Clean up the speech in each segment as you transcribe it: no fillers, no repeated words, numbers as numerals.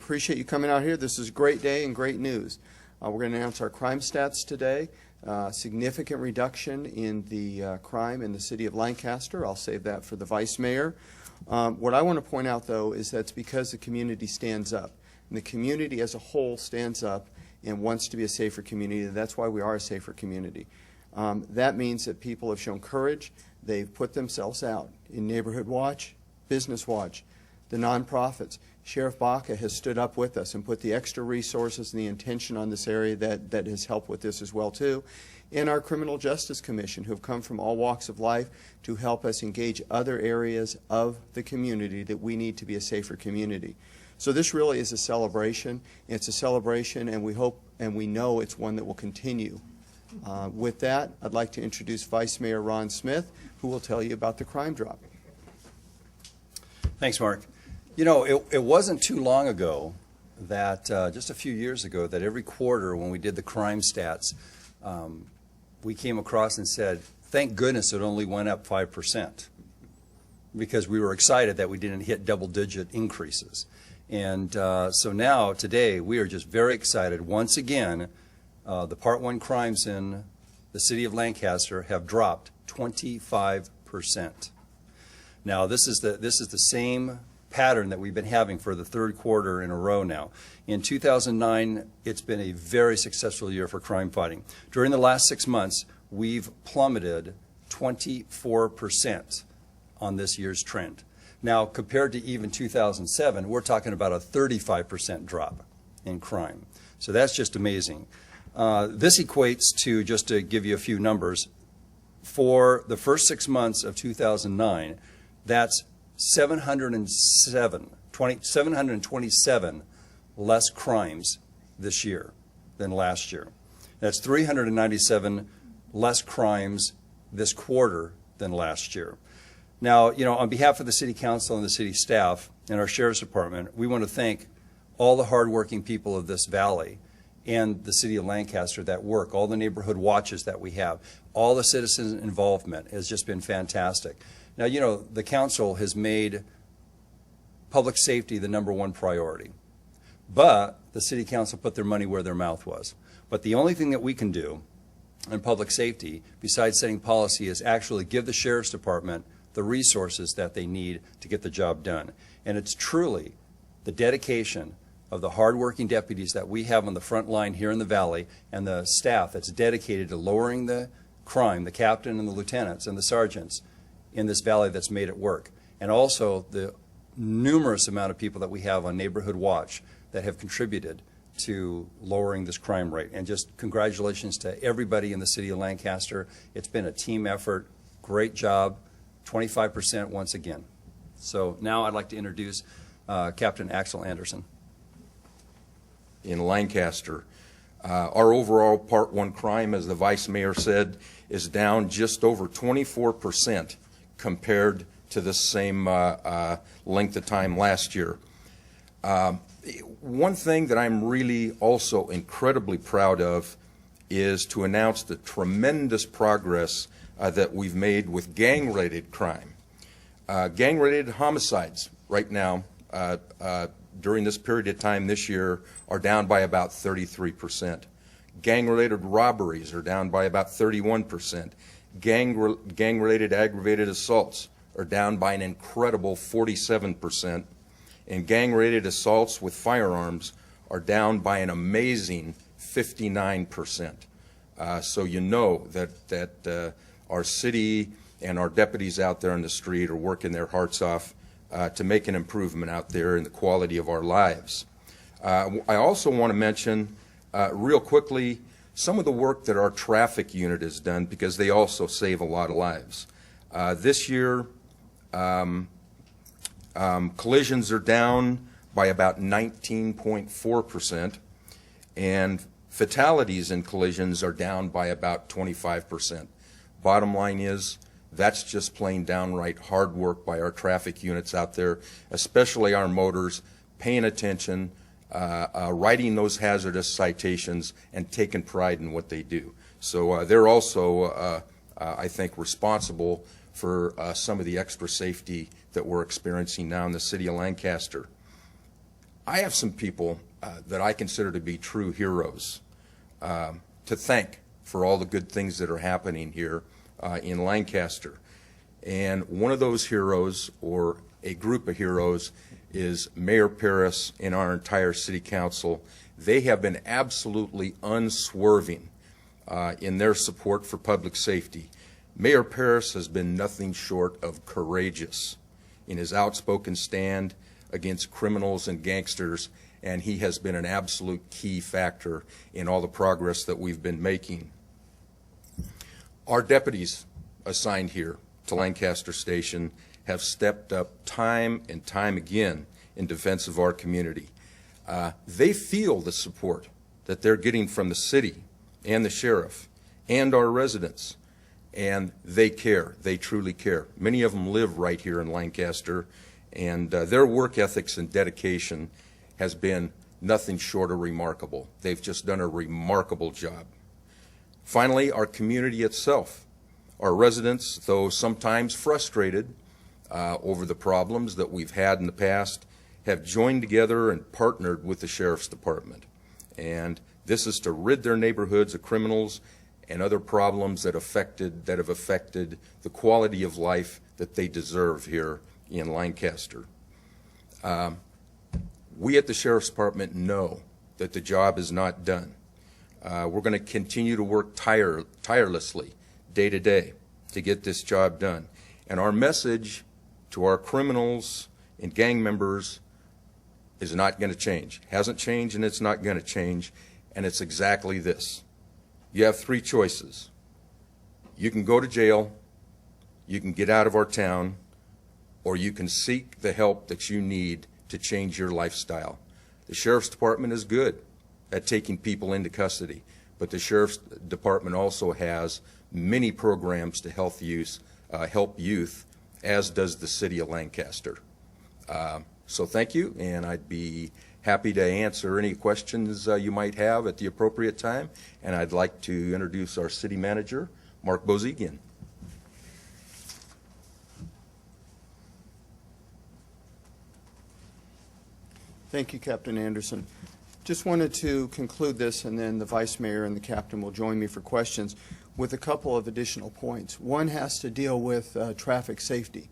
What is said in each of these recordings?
appreciate you coming out here. This is a great day and great news. We're going to announce our crime stats today. Significant reduction in the crime in the city of Lancaster. I'll save that for the vice mayor. What I want to point out, though, is that's because the community stands up. And the community as a whole stands up and wants to be a safer community. That's why we are a safer community. That means that people have shown courage. They've put themselves out in Neighborhood Watch, Business Watch, the nonprofits. Sheriff Baca has stood up with us and put the extra resources and the intention on this area that has helped with this as well, too. And our Criminal Justice Commission, who have come from all walks of life to help us engage other areas of the community that we need to be a safer community. So this really is a celebration. It's a celebration, and we hope and we know it's one that will continue. With that, I'd like to introduce Vice Mayor Ron Smith, who will tell you about the crime drop. Thanks, Mark. You know, it wasn't too long ago that, just a few years ago, that every quarter when we did the crime stats, we came across and said, thank goodness it only went up 5%, because we were excited that we didn't hit double-digit increases. And so now, today, we are just very excited. Once again, the Part 1 crimes in the city of Lancaster have dropped 25%. Now, this is the same pattern that we've been having for the third quarter in a row now. In 2009, it's been a very successful year for crime fighting. During the last 6 months, we've plummeted 24% on this year's trend. Now, compared to even 2007, we're talking about a 35% drop in crime. So that's just amazing. This equates to, just to give you a few numbers, for the first 6 months of 2009, that's 727 less crimes this year than last year. That's 397 less crimes this quarter than last year. Now, you know, on behalf of the City Council and the city staff and our Sheriff's Department, we want to thank all the hardworking people of this valley and the city of Lancaster that work, all the neighborhood watches that we have, all the citizens' involvement has just been fantastic. Now, you know, the council has made public safety the #1 priority, but the city council put their money where their mouth was. But the only thing that we can do in public safety, besides setting policy, is actually give the Sheriff's Department the resources that they need to get the job done. And it's truly the dedication of the hardworking deputies that we have on the front line here in the valley and the staff that's dedicated to lowering the crime, the captain and the lieutenants and the sergeants in this valley that's made it work. And also the numerous amount of people that we have on Neighborhood Watch that have contributed to lowering this crime rate. And just congratulations to everybody in the city of Lancaster. It's been a team effort. Great job. 25% once again. So now I'd like to introduce Captain Axel Anderson. In Lancaster, our overall Part 1 crime, as the Vice Mayor said, is down just over 24% compared to the same length of time last year. One thing that I'm really also incredibly proud of is to announce the tremendous progress that we've made with gang-related crime. Gang-related homicides right now, during this period of time this year, are down by about 33%. Gang-related robberies are down by about 31%. Gang-related aggravated assaults are down by an incredible 47%. And gang-related assaults with firearms are down by an amazing 59%. So you know that our city and our deputies out there on the street are working their hearts off to make an improvement out there in the quality of our lives. I also want to mention real quickly some of the work that our traffic unit has done, because they also save a lot of lives. This year, collisions are down by about 19.4%, and fatalities in collisions are down by about 25%. Bottom line is, that's just plain downright hard work by our traffic units out there, especially our motors, paying attention, writing those hazardous citations, and taking pride in what they do. So they're also, I think, responsible for some of the extra safety that we're experiencing now in the city of Lancaster. I have some people that I consider to be true heroes to thank for all the good things that are happening here in Lancaster. And one of those heroes, or a group of heroes, is Mayor Paris and our entire City Council. They have been absolutely unswerving in their support for public safety. Mayor Paris has been nothing short of courageous in his outspoken stand against criminals and gangsters, and he has been an absolute key factor in all the progress that we've been making. Our deputies assigned here to Lancaster Station have stepped up time and time again in defense of our community. They feel the support that they're getting from the city and the sheriff and our residents, and they care. They truly care. Many of them live right here in Lancaster, and their work ethics and dedication has been nothing short of remarkable. They've just done a remarkable job. Finally, our community itself. Our residents, though sometimes frustrated over the problems that we've had in the past, have joined together and partnered with the Sheriff's Department. And this is to rid their neighborhoods of criminals and other problems that have affected the quality of life that they deserve here in Lancaster. We at the Sheriff's Department know that the job is not done. We're going to continue to work tirelessly, day to day, to get this job done. And our message to our criminals and gang members is not going to change. Hasn't changed, and it's not going to change. And it's exactly this. You have three choices. You can go to jail, you can get out of our town, or you can seek the help that you need to change your lifestyle. The Sheriff's Department is good at taking people into custody, but the Sheriff's Department also has many programs to help youth, as does the City of Lancaster. So thank you, and I'd be happy to answer any questions you might have at the appropriate time. And I'd like to introduce our City Manager, Mark Bozigian. Thank you, Captain Anderson. Just wanted to conclude this, and then the Vice Mayor and the Captain will join me for questions, with a couple of additional points. One has to deal with traffic safety.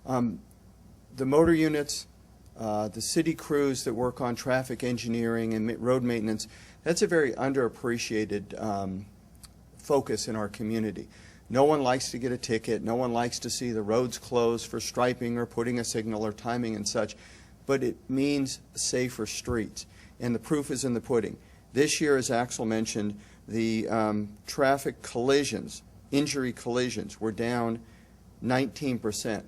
The motor units, the city crews that work on traffic engineering and road maintenance, that's a very underappreciated focus in our community. No one likes to get a ticket. No one likes to see the roads closed for striping or putting a signal or timing and such, but it means safer streets, and the proof is in the pudding. This year, as Axel mentioned, the traffic collisions, injury collisions, were down 19%.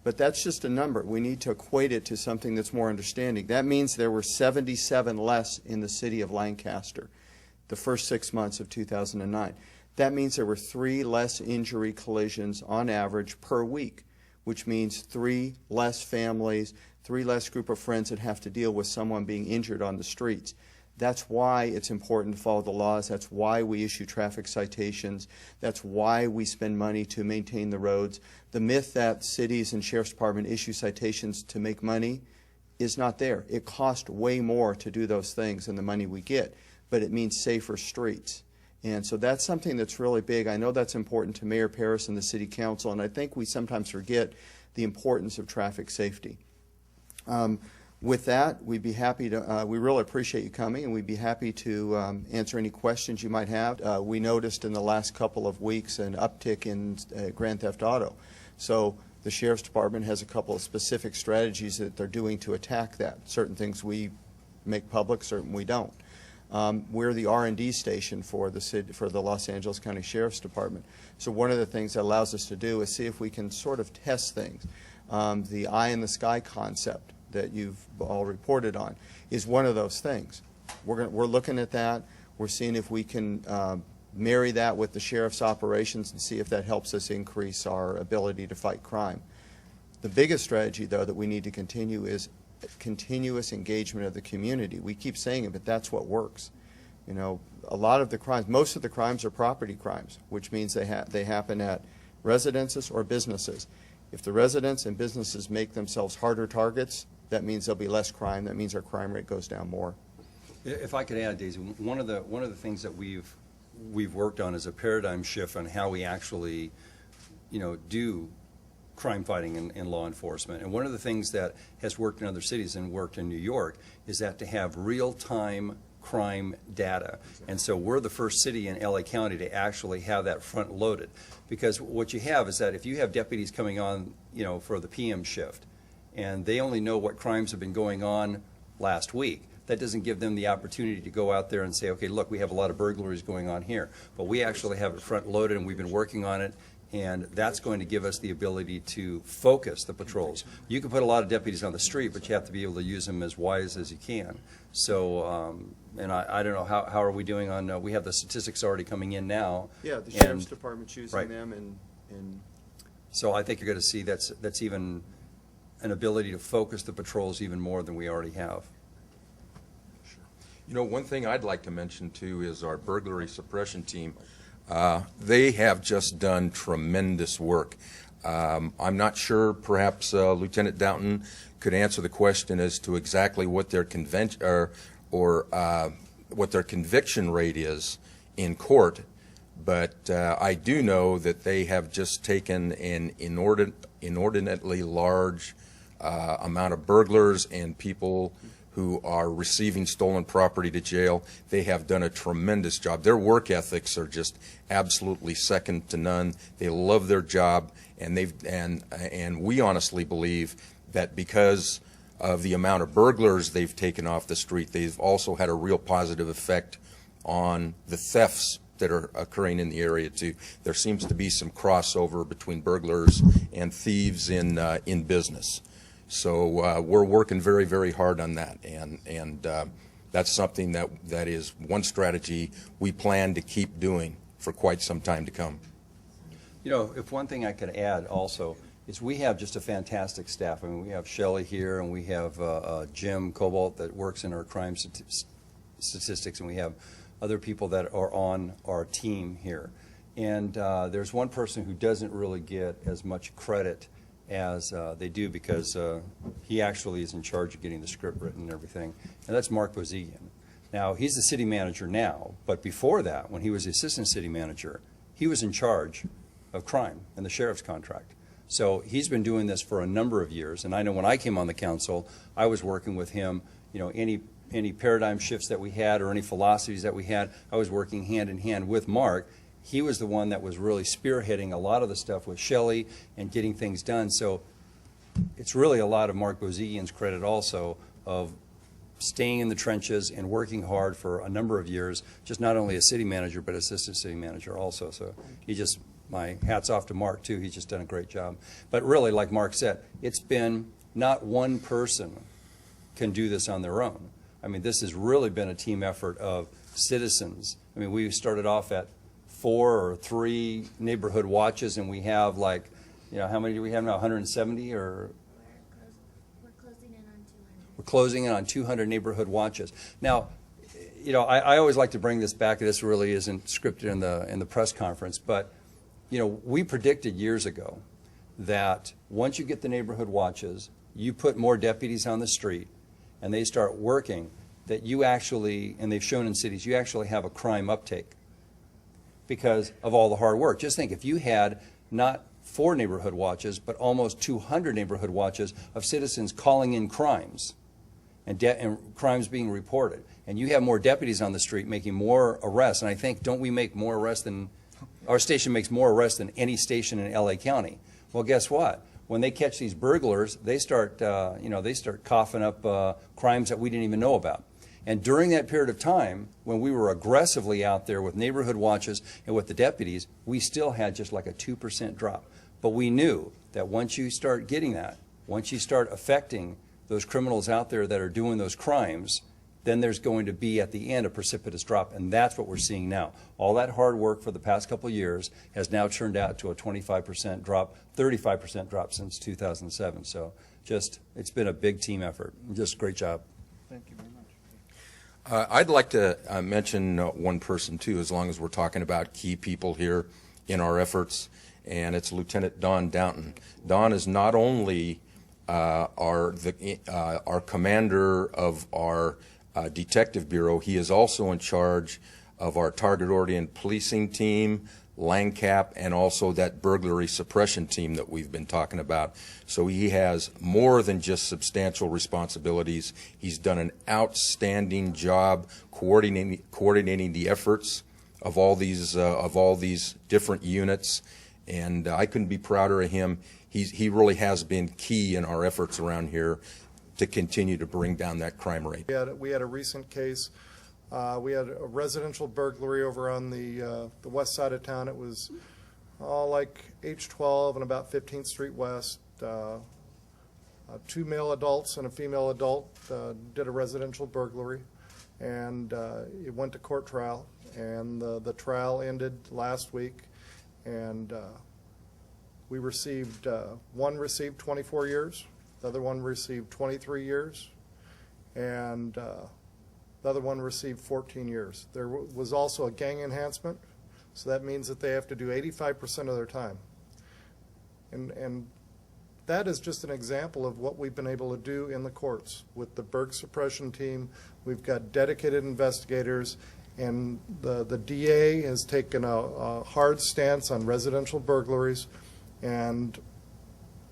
But that's just a number. We need to equate it to something that's more understanding. That means there were 77 less in the city of Lancaster the first 6 months of 2009. That means there were 3 less injury collisions on average per week, which means 3 less families, 3 less group of friends that have to deal with someone being injured on the streets. That's why it's important to follow the laws. That's why we issue traffic citations. That's why we spend money to maintain the roads. The myth that cities and Sheriff's Department issue citations to make money is not there. It costs way more to do those things than the money we get, but it means safer streets. And so that's something that's really big. I know that's important to Mayor Paris and the City Council, and I think we sometimes forget the importance of traffic safety. With that, we'd be happy to, we really appreciate you coming, and we'd be happy to answer any questions you might have. We noticed in the last couple of weeks an uptick in Grand Theft Auto. So the Sheriff's Department has a couple of specific strategies that they're doing to attack that. Certain things we make public, certain we don't. We're the R&D station for the Los Angeles County Sheriff's Department. So one of the things that allows us to do is see if we can sort of test things. The eye in the sky concept that you've all reported on is one of those things. We're looking at that. We're seeing if we can marry that with the sheriff's operations and see if that helps us increase our ability to fight crime. The biggest strategy, though, that we need to continue is continuous engagement of the community. We keep saying it, but that's what works. You know, a lot of the crimes, most of the crimes are property crimes, which means they happen at residences or businesses. If the residents and businesses make themselves harder targets, that means there'll be less crime. That means our crime rate goes down more. If I could add, Daisy, one of the things that we've worked on is a paradigm shift on how we actually, do crime fighting in law enforcement. And one of the things that has worked in other cities and worked in New York is that to have real-time crime data. And so we're the first city in LA County to actually have that front loaded. Because what you have is that if you have deputies coming on, for the PM shift, and they only know what crimes have been going on last week, that doesn't give them the opportunity to go out there and say, okay, look, we have a lot of burglaries going on here. But we actually have it front loaded, and we've been working on it, and that's going to give us the ability to focus the patrols. You can put a lot of deputies on the street, but you have to be able to use them as wise as you can. So, and I don't know, how are we doing on, we have the statistics already coming in now. Yeah, the and- sheriff's department's using right. them, and So I think you're going to see that's even an ability to focus the patrols even more than we already have. One thing I'd like to mention too is our burglary suppression team. They have just done tremendous work. I'm not sure, perhaps Lieutenant Downton could answer the question as to exactly what their what their conviction rate is in court, but I do know that they have just taken an inordinately large amount of burglars and people who are receiving stolen property to jail. They have done a tremendous job. Their work ethics are just absolutely second to none. They love their job, and we honestly believe that because of the amount of burglars they've taken off the street, they've also had a real positive effect on the thefts that are occurring in the area too. There seems to be some crossover between burglars and thieves in business. So we're working very, very hard on that, and that's something that is one strategy we plan to keep doing for quite some time to come. If one thing I could add also is we have just a fantastic staff. I mean, we have Shelley here, and we have Jim Cobalt that works in our crime statistics, and we have other people that are on our team here. And there's one person who doesn't really get as much credit as they do, because he actually is in charge of getting the script written and everything, and that's Mark Bozigian. Now, he's the city manager now, but before that, when he was the assistant city manager, he was in charge of crime and the sheriff's contract. So he's been doing this for a number of years, and I know when I came on the council, I was working with him, any paradigm shifts that we had or any philosophies that we had, I was working hand in hand with Mark. He was the one that was really spearheading a lot of the stuff with Shelley and getting things done. So it's really a lot of Mark Bozigian's credit also of staying in the trenches and working hard for a number of years, just not only as city manager, but assistant city manager also. So my hat's off to Mark too. He's just done a great job. But really, like Mark said, it's been not one person can do this on their own. I mean, this has really been a team effort of citizens. I mean, we started off at 4 or 3 neighborhood watches, and we have how many do we have now? 170 or? We're closing in on 200. We're closing in on 200 neighborhood watches. Now, I always like to bring this back. This really isn't scripted in the press conference, but we predicted years ago that once you get the neighborhood watches, you put more deputies on the street, and they start working, that you actually, and they've shown in cities, you actually have a crime uptake because of all the hard work. Just think, if you had not 4 neighborhood watches, but almost 200 neighborhood watches of citizens calling in crimes and crimes being reported, and you have more deputies on the street making more arrests, and I think, don't we make more arrests than, our station makes more arrests than any station in LA County. Well, guess what? When they catch these burglars, they start coughing up crimes that we didn't even know about. And during that period of time, when we were aggressively out there with neighborhood watches and with the deputies, we still had just like a 2% drop. But we knew that once you start getting that, once you start affecting those criminals out there that are doing those crimes, then there's going to be, at the end, a precipitous drop, and that's what we're seeing now. All that hard work for the past couple of years has now turned out to a 25% drop, 35% drop since 2007. So it's been a big team effort. Just great job. thank you very much. I'd like to mention one person too, as long as we're talking about key people here in our efforts, and it's Lieutenant Don Downton. Don is not only our commander of our detective bureau. He is also in charge of our target-oriented policing team, LANCAP, and also that burglary suppression team that we've been talking about. So he has more than just substantial responsibilities. He's done an outstanding job coordinating the efforts of all these different units, and I couldn't be prouder of him. He really has been key in our efforts around here to continue to bring down that crime rate. We had a recent case. We had a residential burglary over on the west side of town. It was like H12 and about 15th Street West. 2 male adults and a female adult did a residential burglary, and it went to court trial. And the trial ended last week, and we received, one received 24 years, the other one received 23 years, and the other one received 14 years. There was also a gang enhancement, so that means that they have to do 85% of their time. And that is just an example of what we've been able to do in the courts. With the Burg suppression team, we've got dedicated investigators, and the DA has taken a hard stance on residential burglaries, and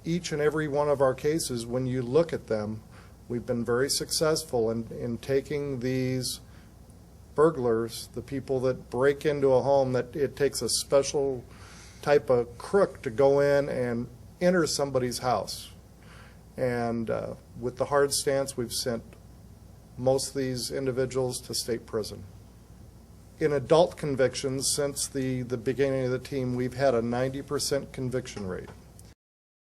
each and every one of our cases, when you look at them, we've been very successful in taking these burglars, the people that break into a home, that it takes a special type of crook to go in and enter somebody's house. And with the hard stance, we've sent most of these individuals to state prison. In adult convictions, since the beginning of the team, we've had a 90% conviction rate.